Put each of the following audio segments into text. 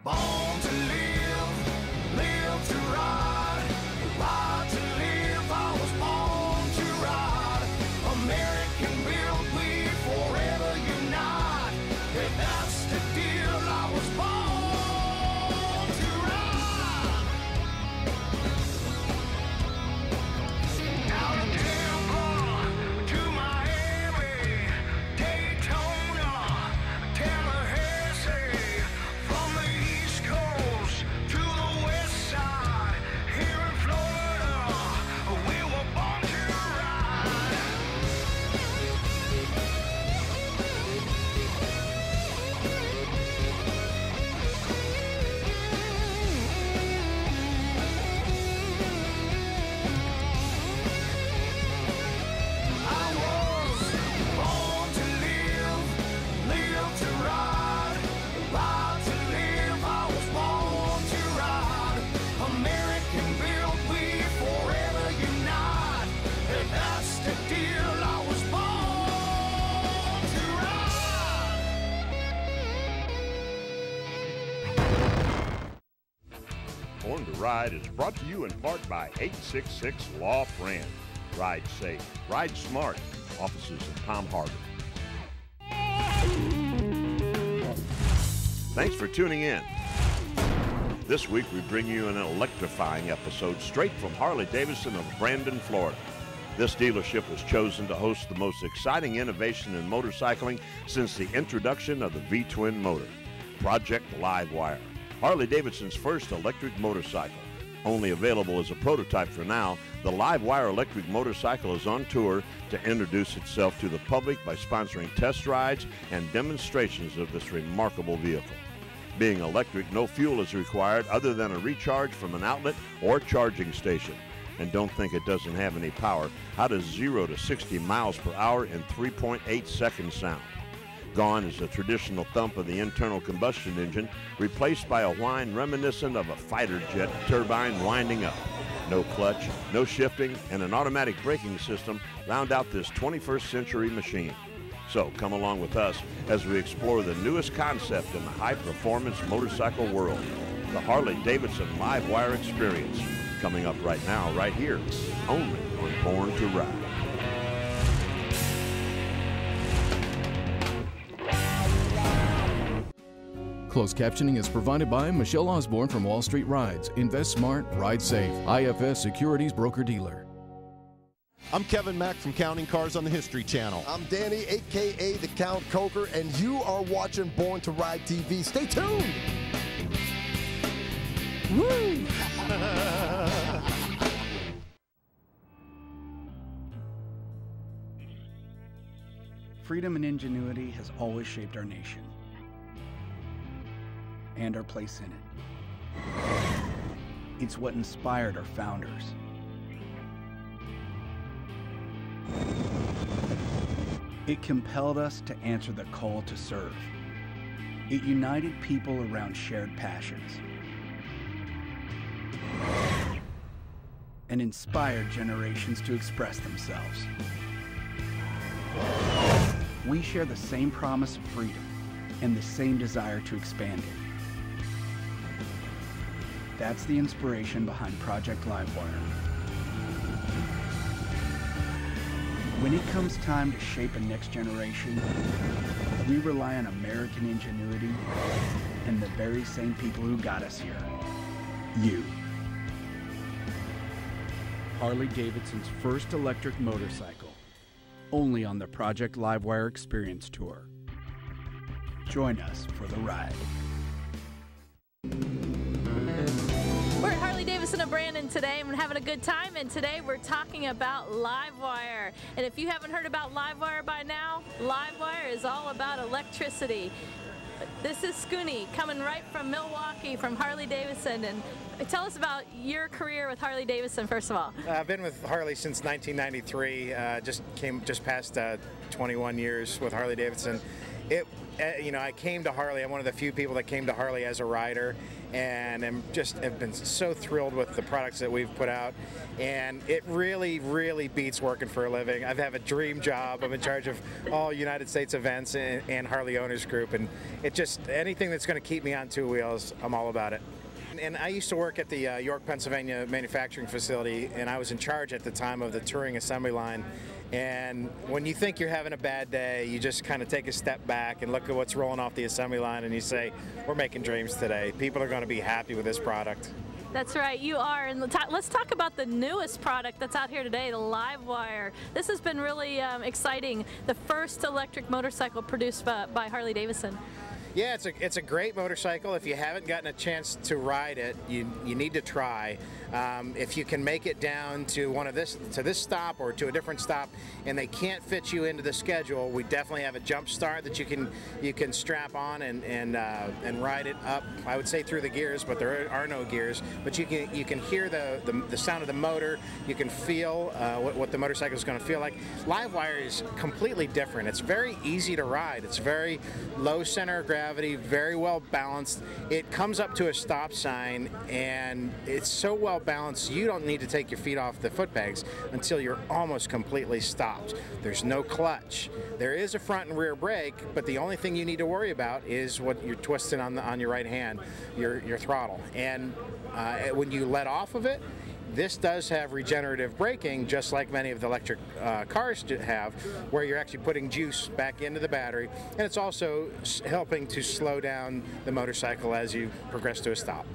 Born to live, live to ride, ride to live. I was born to ride. American built, we forever unite. If that's the deal, I was born to ride. Out of Tampa to Miami, Daytona, Tallahassee, from the East Coast to the West Side, here in Florida, we were born to ride. I was born to live, live to ride, ride to live. I was born to ride. American built, we forever unite. If that's the deal, I was born to ride. Born to Ride is brought to you in part by 866 Law Friend. Ride safe, ride smart. Offices in Palm Harbor. Thanks for tuning in. This week we bring you an electrifying episode straight from Harley-Davidson of Brandon, Florida. This dealership was chosen to host the most exciting innovation in motorcycling since the introduction of the V-twin motor, Project Livewire, Harley-Davidson's first electric motorcycle. Only available as a prototype for now, the Livewire electric motorcycle is on tour to introduce itself to the public by sponsoring test rides and demonstrations of this remarkable vehicle. Being electric, no fuel is required other than a recharge from an outlet or charging station. And don't think it doesn't have any power. How does 0 to 60 miles per hour in 3.8 seconds sound? Gone is the traditional thump of the internal combustion engine, replaced by a whine reminiscent of a fighter jet turbine winding up. No clutch, no shifting, and an automatic braking system round out this 21st century machine. So come along with us as we explore the newest concept in the high-performance motorcycle world, the Harley-Davidson Livewire experience, coming up right now, right here, only on Born to Ride. Closed captioning is provided by Michelle Osborne from Wall Street Rides. Invest smart, ride safe. IFS Securities Broker Dealer. I'm Kevin Mack from Counting Cars on the History Channel. I'm Danny, a.k.a. the Count Coker, and you are watching Born to Ride TV. Stay tuned. Woo! Freedom and ingenuity has always shaped our nation and our place in it. It's what inspired our founders. It compelled us to answer the call to serve. It united people around shared passions and inspired generations to express themselves. We share the same promise of freedom and the same desire to expand it. That's the inspiration behind Project Livewire. When it comes time to shape a next generation, we rely on American ingenuity and the very same people who got us here. You. Harley-Davidson's first electric motorcycle, only on the Project Livewire Experience Tour. Join us for the ride. We're at Harley-Davidson of Brandon today, and we're having a good time, and today we're talking about Livewire. And if you haven't heard about Livewire by now, Livewire is all about electricity. This is Scooney coming right from Milwaukee from Harley-Davidson. And tell us about your career with Harley-Davidson, first of all. I've been with Harley since 1993, just past 21 years with Harley-Davidson. you know, I came to Harley. I'm one of the few people that came to Harley as a rider, and have been so thrilled with the products that we've put out. And it really, really beats working for a living. I have a dream job. I'm in charge of all United States events and Harley Owners Group, and it just, anything that's going to keep me on two wheels, I'm all about it. And I used to work at the York, Pennsylvania manufacturing facility, and I was in charge at the time of the touring assembly line. And when you think you're having a bad day, you just kind of take a step back and look at what's rolling off the assembly line, and you say, we're making dreams today. People are going to be happy with this product. That's right, you are. And let's talk about the newest product that's out here today, the Livewire. This has been really exciting. The first electric motorcycle produced by Harley-Davidson. Yeah, it's a great motorcycle. If you haven't gotten a chance to ride it, you need to try. If you can make it down to this stop or to a different stop, and they can't fit you into the schedule, we definitely have a jump start that you can strap on and ride it up. I would say through the gears, but there are no gears. But you can hear the sound of the motor. You can feel what the motorcycle is going to feel like. Livewire is completely different. It's very easy to ride. It's very low center of gravity, very well balanced. It comes up to a stop sign, and it's so well balanced you don't need to take your feet off the foot pegs until you're almost completely stopped. There's no clutch. There is a front and rear brake, but the only thing you need to worry about is what you're twisting on your right hand, your throttle. And when you let off of it, this does have regenerative braking, just like many of the electric cars have, where you're actually putting juice back into the battery, and it's also helping to slow down the motorcycle as you progress to a stop.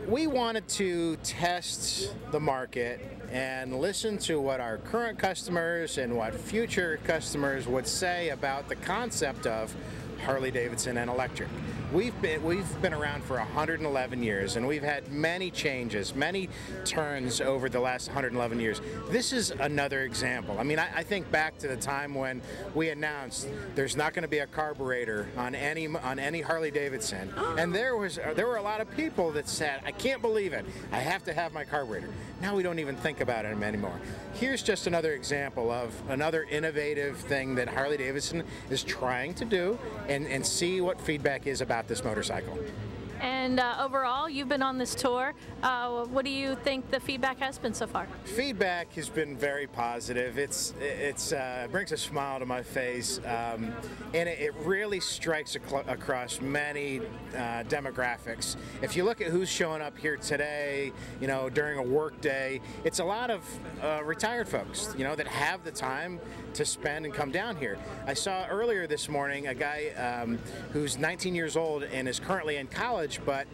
We wanted to test the market and listen to what our current customers and what future customers would say about the concept of Harley-Davidson and electric. We've been around for 111 years, and we've had many changes, many turns over the last 111 years. This is another example. I mean, I think back to the time when we announced there's not going to be a carburetor on any Harley-Davidson, and there were a lot of people that said, I can't believe it, I have to have my carburetor. Now we don't even think about it anymore. Here's just another example of another innovative thing that Harley-Davidson is trying to do, and see what feedback is about this motorcycle. And overall, you've been on this tour. What do you think the feedback has been so far? Feedback has been very positive. It brings a smile to my face, and it really strikes across many demographics. If you look at who's showing up here today, you know, during a work day, it's a lot of retired folks, you know, that have the time to spend and come down here. I saw earlier this morning a guy who's 19 years old and is currently in college, but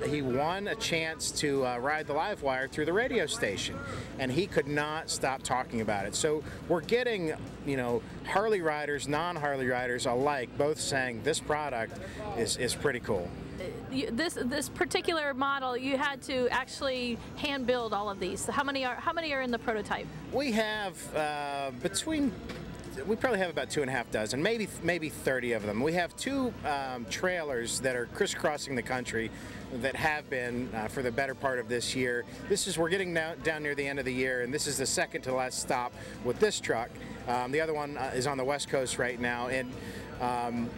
he won a chance to ride the Livewire through the radio station, and he could not stop talking about it. So we're getting, you know, Harley riders, non-Harley riders alike, both saying this product is pretty cool. This particular model, you had to actually hand build all of these. How many are in the prototype? We have we probably have about 2.5 dozen, maybe 30 of them. We have two trailers that are crisscrossing the country that have been for the better part of this year. We're getting down near the end of the year, and this is the second to last stop with this truck. The other one is on the West Coast right now, and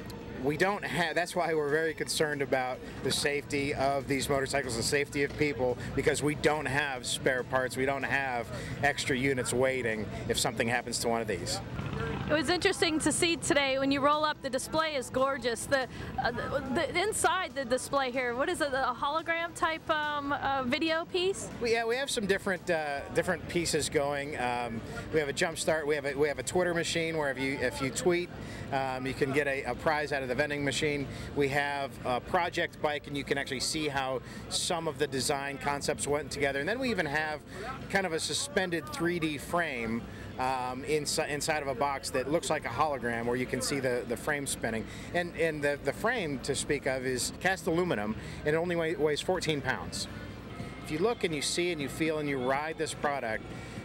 we don't have, that's why we're very concerned about the safety of these motorcycles, the safety of people, because we don't have spare parts, we don't have extra units waiting if something happens to one of these. It was interesting to see today when you roll up. The display is gorgeous. The inside the display here, what is it? A hologram type video piece? We have some different pieces going. We have a jump start. We have a Twitter machine where if you tweet, you can get a prize out of the vending machine. We have a project bike, and you can actually see how some of the design concepts went together. And then we even have kind of a suspended 3D frame inside of a box that looks like a hologram, where you can see the frame spinning. And the frame, to speak of, is cast aluminum, and it only weighs 14 pounds. If you look and you see and you feel and you ride this product,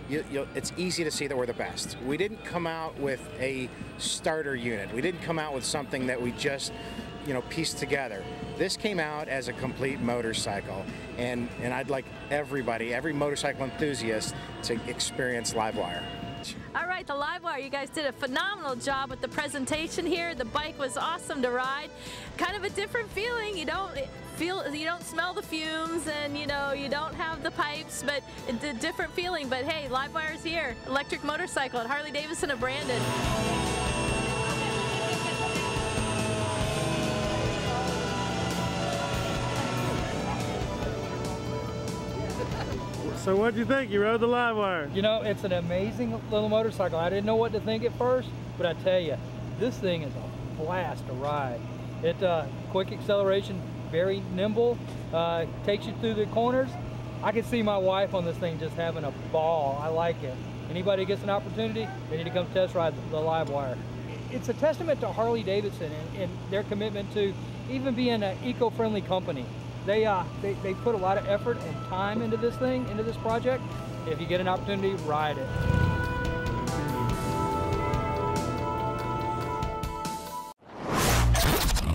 it's easy to see that we're the best. We didn't come out with a starter unit. We didn't come out with something that we just, you know, pieced together. This came out as a complete motorcycle, and I'd like everybody, every motorcycle enthusiast, to experience Livewire. All right. right, the Livewire, you guys did a phenomenal job with the presentation here. The bike was awesome to ride. Kind of a different feeling. You don't smell the fumes, and you don't have the pipes, but it's a different feeling. But hey, Livewire's here. Electric motorcycle at Harley-Davidson of Brandon. So what'd you think? You rode the Livewire. You know, it's an amazing little motorcycle. I didn't know what to think at first, but I tell you, this thing is a blast to ride. It quick acceleration, very nimble, takes you through the corners. I can see my wife on this thing just having a ball. I like it. Anybody gets an opportunity, they need to come test ride the Livewire. It's a testament to Harley-Davidson and their commitment to even being an eco-friendly company. They put a lot of effort and time into this thing, into this project. If you get an opportunity, ride it.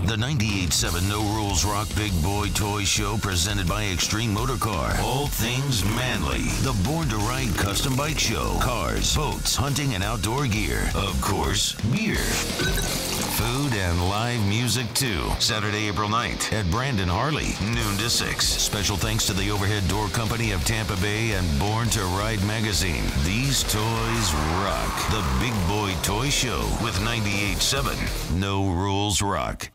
The 98.7 No Rules Rock Big Boy Toy Show presented by Extreme Motorcar. All things manly. The Born to Ride Custom Bike Show. Cars, boats, hunting, and outdoor gear. Of course, beer. Food and live music too. Saturday, April 9th at Brandon Harley, noon to 6. Special thanks to the Overhead Door Company of Tampa Bay and Born to Ride magazine. These toys rock. The Big Boy Toy Show with 98.7 No Rules Rock.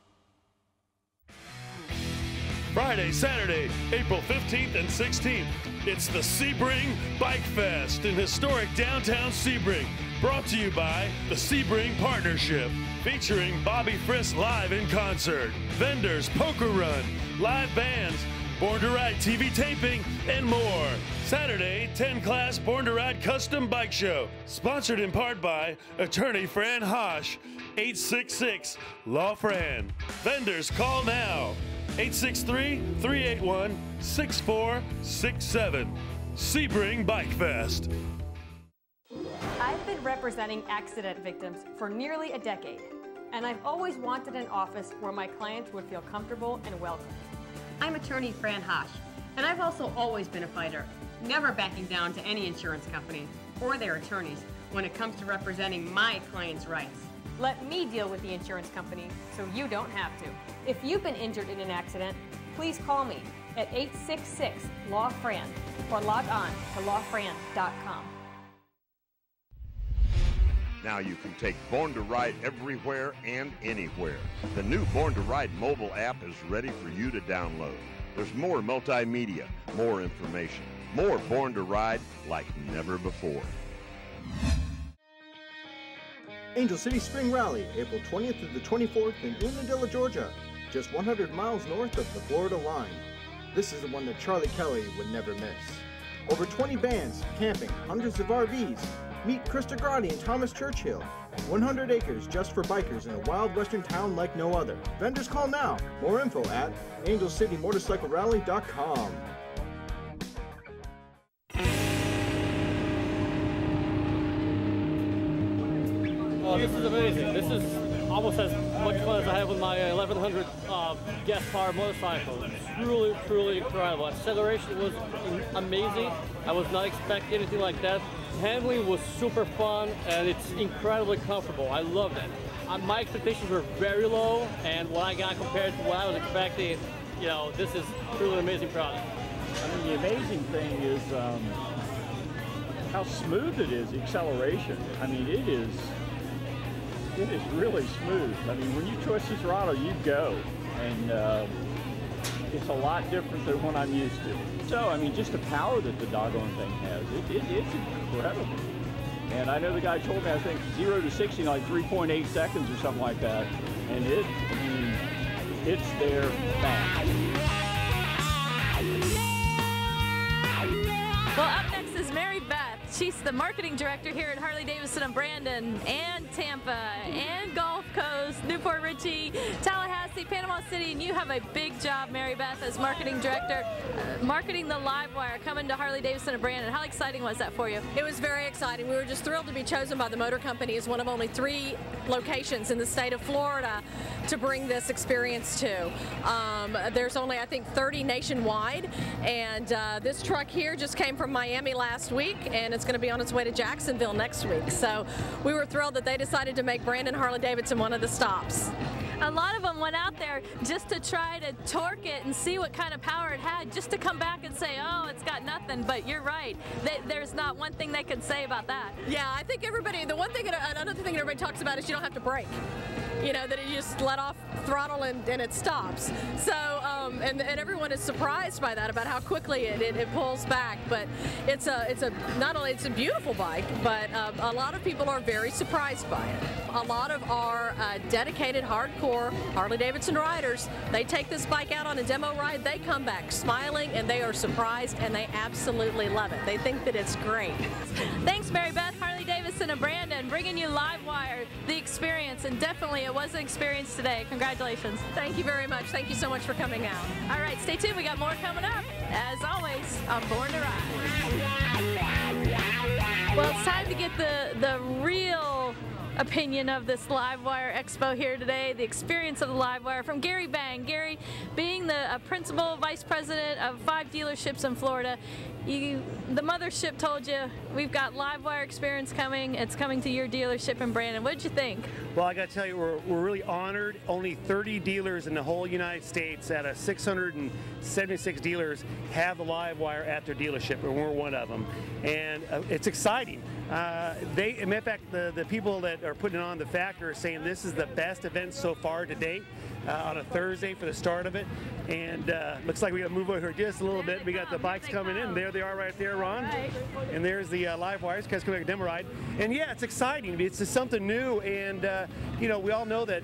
Friday, Saturday, April 15th and 16th. It's the Sebring Bike Fest in historic downtown Sebring. Brought to you by the Sebring Partnership. Featuring Bobby Friss live in concert. Vendors, poker run, live bands, Born to Ride TV taping, and more. Saturday, 10 Class Born to Ride Custom Bike Show. Sponsored in part by attorney Fran Hosh. 866 Law Fran. Vendors, call now. 863-381-6467. Sebring Bike Fest. I've been representing accident victims for nearly a decade, and I've always wanted an office where my clients would feel comfortable and welcome. I'm attorney Fran Hosh, and I've also always been a fighter, never backing down to any insurance company or their attorneys when it comes to representing my clients' rights. Let me deal with the insurance company so you don't have to. If you've been injured in an accident, please call me at 866-LAW-FRAN or log on to lawfran.com. Now you can take Born to Ride everywhere and anywhere. The new Born to Ride mobile app is ready for you to download. There's more multimedia, more information, more Born to Ride like never before. Angel City Spring Rally, April 20th through the 24th in Unadilla, Georgia, just 100 miles north of the Florida line. This is the one that Charlie Kelly would never miss. Over 20 bands, camping, hundreds of RVs. Meet Krista Grotti and Thomas Churchill. 100 acres just for bikers in a wild western town like no other. Vendors call now. More info at angelcitymotorcyclerally.com. Oh, this is amazing. This is almost as much fun as I have with my 1100 gas powered motorcycle. Truly, truly incredible. Acceleration was amazing. I was not expecting anything like that. Handling was super fun, and it's incredibly comfortable. I loved it. My expectations were very low, and what I got compared to what I was expecting, this is truly an amazing product. I mean, the amazing thing is how smooth it is, the acceleration. I mean, it is really smooth. I mean, when you twist the throttle, you go, and it's a lot different than what I'm used to. So, I mean, just the power that the doggone thing has, it's incredible. And I know the guy told me, I think, 0 to 60 in like 3.8 seconds or something like that. And it's there fast. Well, up next is Mary Beth. She's the marketing director here at Harley-Davidson of Brandon and Tampa and Gulf Coast, Newport Richey, Tallahassee, Panama City, and you have a big job, Mary Beth, as marketing director, marketing the Livewire, coming to Harley-Davidson of Brandon. How exciting was that for you? It was very exciting. We were just thrilled to be chosen by the motor company as one of only 3 locations in the state of Florida to bring this experience to. There's only, I think, 30 nationwide, and this truck here just came from Miami last week, and it's going to be on its way to Jacksonville next week. So we were thrilled that they decided to make Brandon Harley-Davidson one of the stops. A lot of them went out there just to try to torque it and see what kind of power it had, just to come back and say, oh, it's got nothing. But you're right, there's not one thing they could say about that. Yeah, I think everybody, the one thing, another thing that everybody talks about is you don't have to brake. You know, that you just let off throttle and it stops. So, and everyone is surprised by that, about how quickly it pulls back. But it's not only it's a beautiful bike, but a lot of people are very surprised by it. A lot of our dedicated, hardcore Harley-Davidson riders, they take this bike out on a demo ride, they come back smiling, and they are surprised, and they absolutely love it. They think that it's great. Thanks, Mary Beth. Harley-Davidson and Brandon bringing you Livewire, the experience, and definitely it was an experience today. Congratulations. Thank you very much. Thank you so much for coming out. All right, stay tuned. We got more coming up. As always, I'm Born to Ride. Well, it's time to get the real opinion of this Livewire Expo here today, the experience of the Livewire, from Gary Bang. Gary, being the principal vice president of 5 dealerships in Florida, the mothership told you we've got Livewire experience coming. It's coming to your dealership in Brandon. What did you think? Well, I got to tell you, we're really honored. Only 30 dealers in the whole United States out of 676 dealers have the Livewire at their dealership, and we're one of them. And it's exciting. As a matter of fact, the people that are putting on the factor are saying this is the best event so far to date, on a Thursday for the start of it. And looks like we got to move over here just a little bit. We got the bikes coming in. There they are right there, Ron. Right. And there's the Livewires. Guys coming back a demo ride. And yeah, it's exciting. It's just something new. And you know, we all know that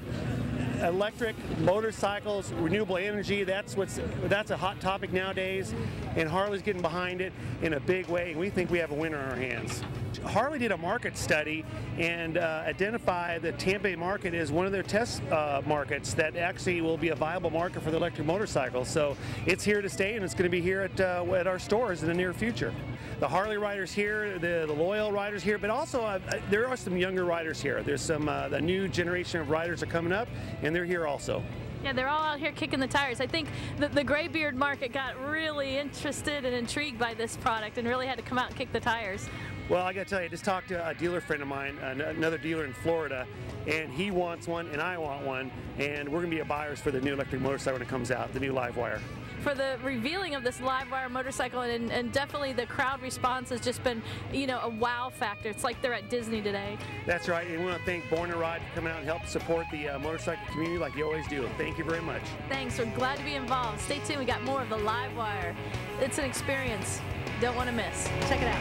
electric motorcycles, renewable energy, that's a hot topic nowadays, and Harley's getting behind it in a big way, and we think we have a winner on our hands. Harley did a market study and identified the Tampa Bay market as one of their test markets that actually will be a viable market for the electric motorcycle. So it's here to stay, and it's going to be here at our stores in the near future. The Harley riders here, the loyal riders here, but also there are some younger riders here. There's some the new generation of riders are coming up, and they're here also. Yeah, they're all out here kicking the tires. I think the graybeard market got really interested and intrigued by this product and really had to come out and kick the tires. Well, I got to tell you, I just talked to a dealer friend of mine, another dealer in Florida, and he wants one and I want one, and we're going to be buyers for the new electric motorcycle when it comes out, the new Livewire. For the revealing of this Livewire motorcycle, and definitely the crowd response has just been, you know, a wow factor. It's like they're at Disney today. That's right, and we want to thank Born to Ride for coming out and help support the motorcycle community like you always do. Thank you very much. Thanks, we're glad to be involved. Stay tuned, we got more of the Livewire. It's an experience don't want to miss. Check it out.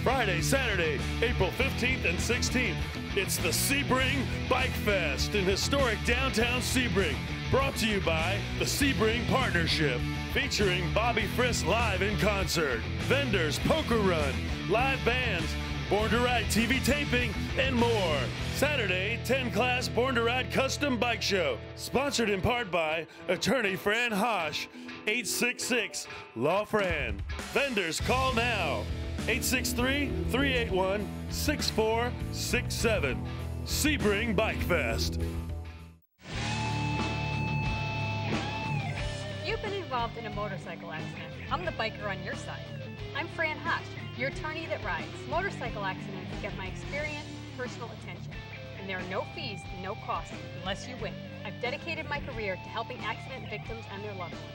Friday, Saturday, April 15th and 16th. It's the Sebring Bike Fest in historic downtown Sebring. Brought to you by the Sebring Partnership. Featuring Bobby Friss live in concert, vendors, poker run, live bands, Born to Ride TV taping, and more. Saturday, 10 Class Born to Ride Custom Bike Show. Sponsored in part by attorney Fran Hosh, 866 Law Fran. Vendors, call now. 863-381-6467. Sebring Bike Fest. You've been involved in a motorcycle accident. I'm the biker on your side. I'm Fran Hosh, your attorney that rides. Motorcycle accidents get my experience, personal attention. And there are no fees and no costs unless you win. I've dedicated my career to helping accident victims and their loved ones.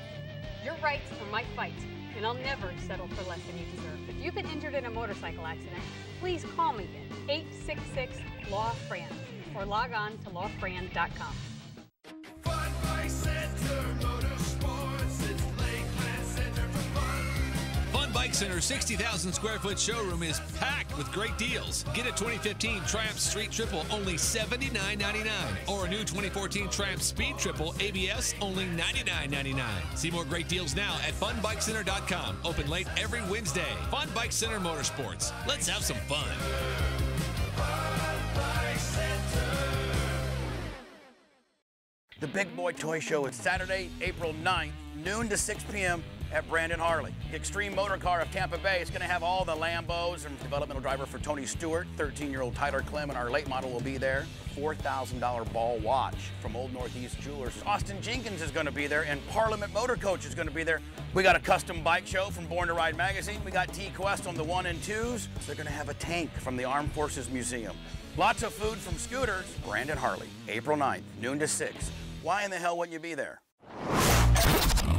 Your rights are my fight, and I'll never settle for less than you deserve. If you've been injured in a motorcycle accident, please call me at 866-LAW-FRAN or log on to lawfran.com. Fun Bike Center Motorsports, it's Lakeland Center for fun. Fun Bike Center 60,000 square foot showroom is packed with great deals. Get a 2015 Triumph Street Triple only $79.99, or a new 2014 Triumph Speed Triple ABS only $99.99. See more great deals now at funbikecenter.com. Open late every Wednesday. Fun Bike Center Motorsports. Let's have some fun. The Big Boy Toy Show is Saturday, April 9th, noon to 6 p.m. at Brandon Harley. The Extreme Motorcar of Tampa Bay is going to have all the Lambos, and developmental driver for Tony Stewart, 13-year-old Tyler Clem, and our late model will be there. $4,000 ball watch from Old Northeast Jewelers. Austin Jenkins is going to be there, and Parliament Motor Coach is going to be there. We got a custom bike show from Born to Ride magazine. We got T-Quest on the 1 and 2s. They're going to have a tank from the Armed Forces Museum. Lots of food from Scooters. Brandon Harley, April 9th, noon to 6. Why in the hell wouldn't you be there?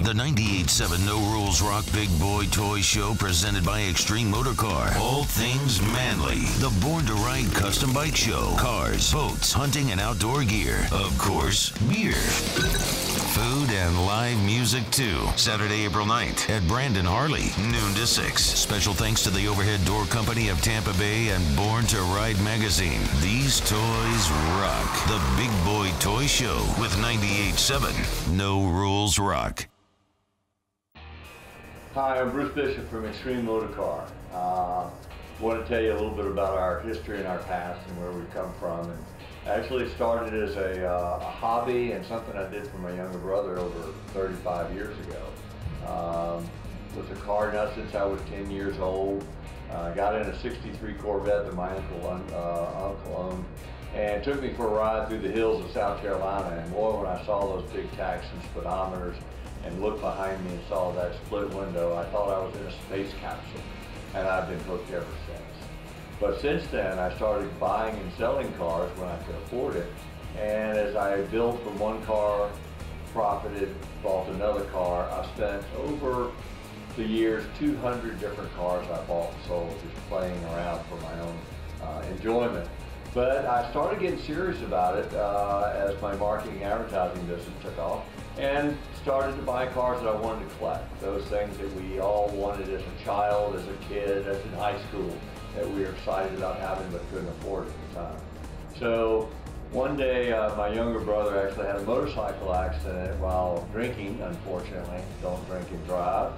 The 98.7 No Rules Rock Big Boy Toy Show presented by Extreme Motorcar. All things manly. The Born to Ride custom bike show. Cars, boats, hunting, and outdoor gear. Of course, beer. Food and live music too. Saturday, April 9th at Brandon Harley, noon to 6. Special thanks to the Overhead Door Company of Tampa Bay and Born to Ride magazine. These toys rock. The Big Boy Toy Show with 98.7 No Rules Rock. Hi, I'm Bruce Bishop from Extreme Motorcar. Want to tell you a little bit about our history and our past and where we've come from. And actually started as a hobby and something I did for my younger brother over 35 years ago. Was a car nut since I was 10 years old. Got in a 63 Corvette that my uncle owned, and took me for a ride through the hills of South Carolina. And boy, when I saw those big tacks and speedometers and looked behind me and saw that split window, I thought I was in a space capsule, and I've been hooked ever since. But since then, I started buying and selling cars when I could afford it, and as I built from one car, profited, bought another car, I spent over the years 200 different cars I bought and sold, just playing around for my own enjoyment. But I started getting serious about it as my marketing advertising business took off, and started to buy cars that I wanted to collect. Those things that we all wanted as a child, as a kid, as in high school, that we were excited about having but couldn't afford at the time. So one day my younger brother actually had a motorcycle accident while drinking, unfortunately. Don't drink and drive.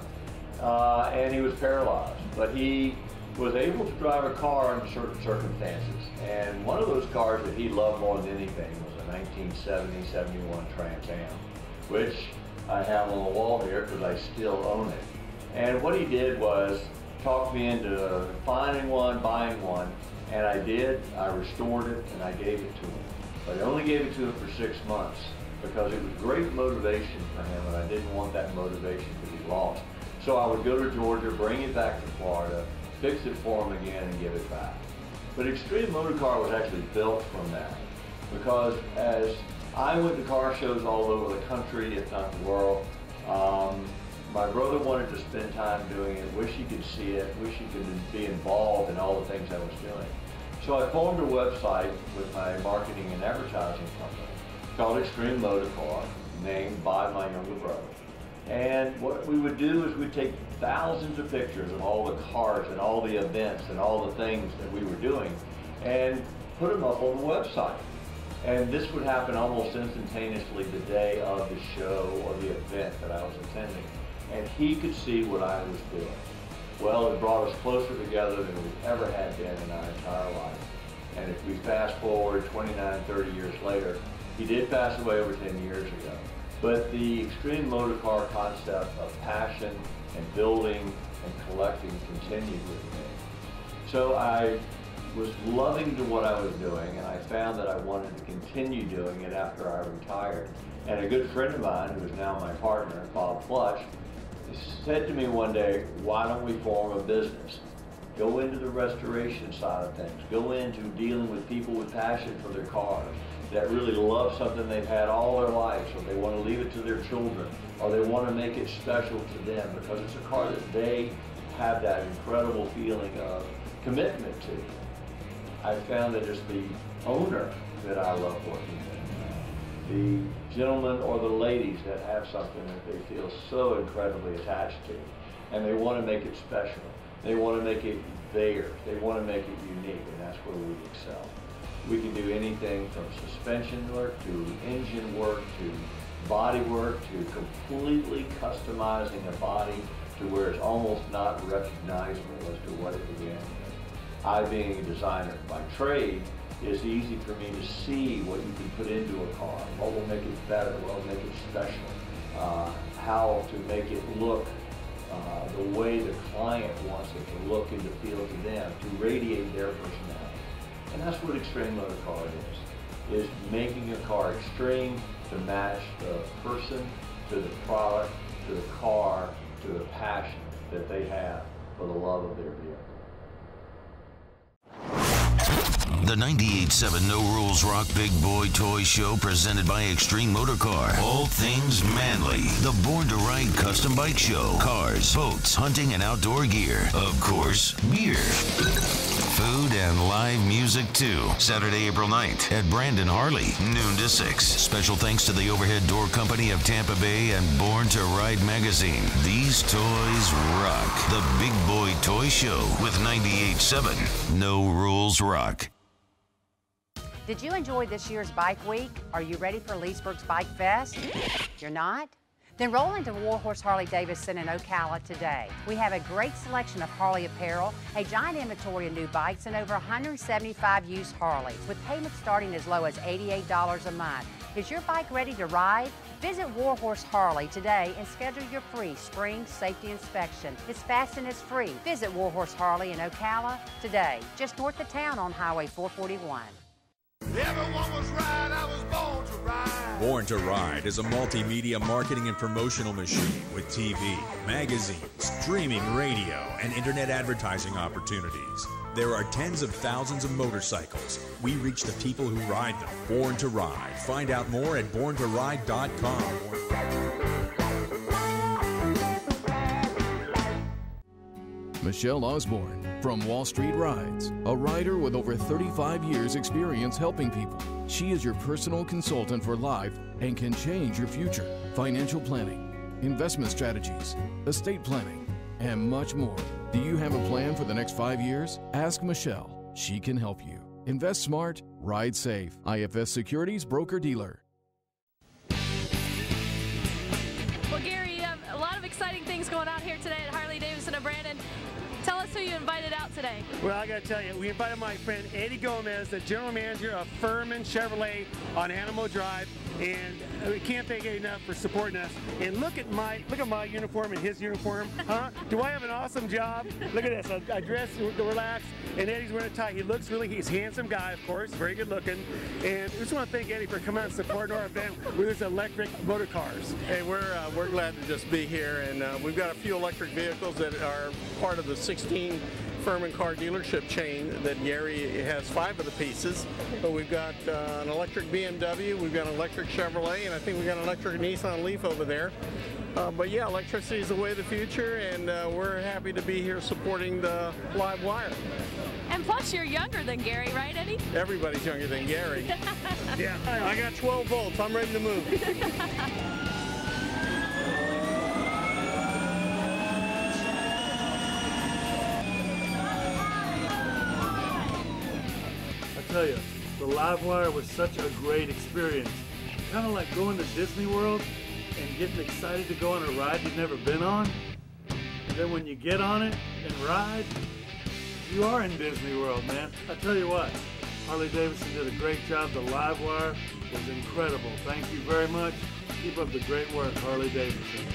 And he was paralyzed. But he was able to drive a car under certain circumstances. And one of those cars that he loved more than anything was a 1970-71 Trans Am, which I have on the wall here because I still own it. And what he did was talk me into finding one, buying one, and I did. I restored it and I gave it to him. But I only gave it to him for 6 months because it was great motivation for him, and I didn't want that motivation to be lost. So I would go to Georgia, bring it back to Florida, fix it for him again, and give it back. But Extreme Motorcar was actually built from that, because as I went to car shows all over the country, if not the world, my brother wanted to spend time doing it, wish he could see it, wish he could be involved in all the things I was doing. So I formed a website with my marketing and advertising company called Extreme Motorcar, named by my younger brother. And what we would do is we'd take thousands of pictures of all the cars and all the events and all the things that we were doing and put them up on the website. And this would happen almost instantaneously the day of the show or the event that I was attending. And he could see what I was doing. Well, it brought us closer together than we've ever had been in our entire life. And if we fast forward 29, 30 years later, he did pass away over 10 years ago. But the Extreme Motorcar concept of passion and building and collecting continued with me. So I was loving to what I was doing, and I found that I wanted to continue doing it after I retired. And a good friend of mine, who is now my partner, Bob Flush, said to me one day, why don't we form a business? Go into the restoration side of things. Go into dealing with people with passion for their cars, that really love something they've had all their life, so they want to leave it to their children, or they want to make it special to them because it's a car that they have that incredible feeling of commitment to. I found that it's the owner that I love working with. The gentlemen or the ladies that have something that they feel so incredibly attached to, and they want to make it special. They want to make it theirs. They want to make it unique, and that's where we excel. We can do anything from suspension work to engine work to body work to completely customizing a body to where it's almost not recognizable as to what it began with. I, being a designer by trade, it's easy for me to see what you can put into a car, what will make it better, what will make it special, how to make it look the way the client wants it to look and to feel to them, to radiate their personality. And that's what Extreme Motorcar is making a car extreme to match the person, to the product, to the car, to the passion that they have for the love of their vehicle. The 98.7 No Rules Rock Big Boy Toy Show presented by Extreme Motorcar. All things manly. The Born to Ride custom bike show. Cars, boats, hunting and outdoor gear. Of course, beer. Food and live music too. Saturday, April 9th at Brandon Harley, noon to 6. Special thanks to the Overhead Door Company of Tampa Bay and Born to Ride magazine. These toys rock. The Big Boy Toy Show with 98.7 No Rules Rock. Did you enjoy this year's Bike Week? Are you ready for Leesburg's Bike Fest? You're not? Then roll into Warhorse Harley-Davidson in Ocala today. We have a great selection of Harley apparel, a giant inventory of new bikes, and over 175 used Harleys, with payments starting as low as $88 a month. Is your bike ready to ride? Visit Warhorse Harley today and schedule your free spring safety inspection. It's fast and it's free. Visit Warhorse Harley in Ocala today, just north of town on Highway 441. Everyone was right, I was born to ride. Born to Ride is a multimedia marketing and promotional machine with TV, magazines, streaming radio, and internet advertising opportunities. There are tens of thousands of motorcycles. We reach the people who ride them. Born to Ride. Find out more at borntoride.com. Michelle Osborne from Wall Street Rides, a rider with over 35 years experience helping people. She is your personal consultant for life and can change your future. Financial planning, investment strategies, estate planning, and much more. Do you have a plan for the next 5 years? Ask Michelle. She can help you. Invest smart, ride safe. IFS Securities Broker Dealer. Well, Gary, you have a lot of exciting things going on here today at Harley-Davidson of Brandon. Tell us who you invited out today. Well, I got to tell you, we invited my friend Eddie Gomez, the general manager of Furman Chevrolet on Animal Drive, and we can't thank Eddie enough for supporting us. And look at my uniform and his uniform, huh? Do I have an awesome job? Look at this. I dress relaxed, and Eddie's wearing a tie. He's a handsome guy, of course, very good looking. And we just want to thank Eddie for coming out and supporting our event with his electric motor cars. Hey, we're glad to just be here, and we've got a few electric vehicles that are part of the 16 Furman car dealership chain that Gary has 5 of the pieces. But we've got an electric BMW, we've got an electric Chevrolet, and I think we've got an electric Nissan Leaf over there. But yeah, electricity is the way of the future, and we're happy to be here supporting the Livewire. And plus, you're younger than Gary, right, Eddie? Everybody's younger than Gary. Yeah, I got 12 volts. I'm ready to move. I tell you, the Livewire was such a great experience. Kind of like going to Disney World and getting excited to go on a ride you've never been on. And then when you get on it and ride, you are in Disney World, man. I tell you what, Harley-Davidson did a great job. The Livewire was incredible. Thank you very much. Keep up the great work, Harley-Davidson.